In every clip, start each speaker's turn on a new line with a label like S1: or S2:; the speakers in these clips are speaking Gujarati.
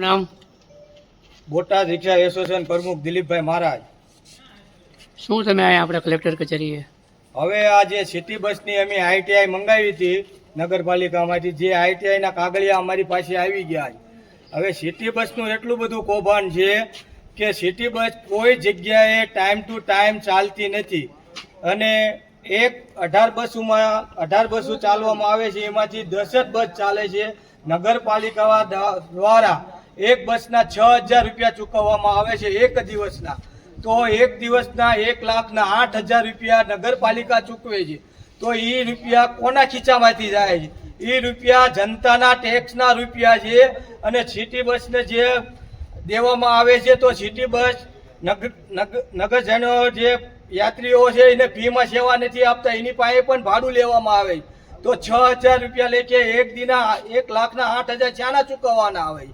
S1: નામ?
S2: બોટાદ રિક્ષા એસોસિએશન પ્રમુખ દિલીપભાઈ મહારાજ.
S1: શું તમે અહીંયા આપણે કલેક્ટર કચેરીએ?
S2: હવે આ જે સિટી બસની અમે આઈટીઆઈ મંગાવી હતી નગરપાલિકામાંથી, જે આઈટીઆઈના કાગળિયા અમારી પાસે આવી ગયા. હવે સિટી બસનું એટલું બધું કૌભાંડ છે કે સિટી બસ કોઈ જગ્યાએ ટાઈમ ટુ ટાઈમ ચાલતી નથી અને 18 બસો ચાલવામાં આવે છે, એમાંથી 10 જ બસ ચાલે છે. નગરપાલિકા દ્વારા એક બસના 6,000 રૂપિયા ચૂકવવામાં આવે છે એક દિવસના. તો એક દિવસના 1,08,000 રૂપિયા નગરપાલિકા ચૂકવે છે. તો એ રૂપિયા કોના ખીચામાંથી જાય છે? એ રૂપિયા જનતાના ટેક્સના રૂપિયા છે. અને સિટી બસને જે દેવામાં આવે છે, તો સિટી બસ નગરજનો જે યાત્રીઓ છે એને ફીમાં સેવા નથી આપતા, એની પાસે પણ ભાડું લેવામાં આવે. તો 6,000 રૂપિયા લેખે એક દિના 1,08,000 ચાના ચૂકવવાના આવે,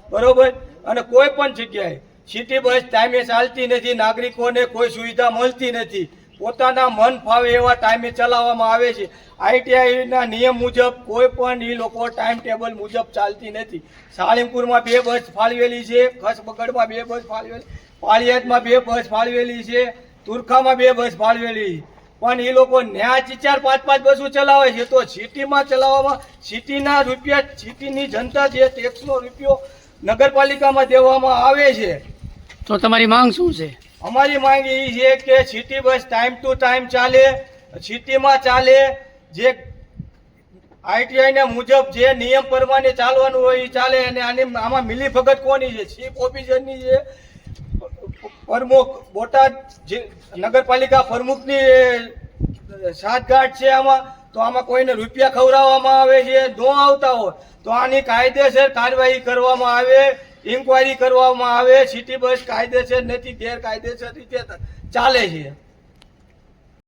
S2: બરોબર. અને કોઈ પણ જગ્યાએ સિટી બસ ટાઈમે ચાલતી નથી, નાગરિકોને કોઈ સુવિધા મળતી નથી, પોતાના મન ફાવે એવા ટાઈમે ચલાવવામાં આવે છે. આઈટીઆઈના નિયમ મુજબ કોઈ પણ એ લોકો ટાઈમ ટેબલ મુજબ ચાલતી નથી. સાળીમપુરમાં 2 બસ ફાળવેલી છે, ખસબગડમાં 2 બસ ફાળવેલી, પાળિયાદમાં 2 બસ ફાળવેલી છે, તુરખામાં 2 બસ ફાળવેલી. પણ એ લોકો ન્યા 4-5 બસો ચલાવે છે. તો સિટીમાં ચલાવવામાં સિટીના રૂપિયા, સિટીની જનતા જે ટેક્સનો રૂપિયો નગરપાલિકામાં દેવામાં આવે છે.
S1: તો તમારી માંગ શું છે?
S2: અમારી માંગ એ છે કે city bus time to time ચાલે, સિટીમાં ચાલે, જે આઈટીઆઈના મુજબ જે નિયમ પ્રમાણે ચાલવાનું હોય એ ચાલે. અને આમાં મિલીભગત કોની છે? ચીફ ઓફિસરની છે, પ્રમુખ બોટાદ નગરપાલિકા પ્રમુખની સાઠગાંઠ છે આમાં. તો આમાં કોઈને રૂપિયા ખવડાવવામાં આવે છે, ન આવતા હોય તો આની કાયદેસર કાર્યવાહી કરવામાં આવે, ઇન્કવાયરી કરવામાં આવે. સિટી બસ કાયદેસર નથી, ગેરકાયદેસર રીતે ચાલે છે.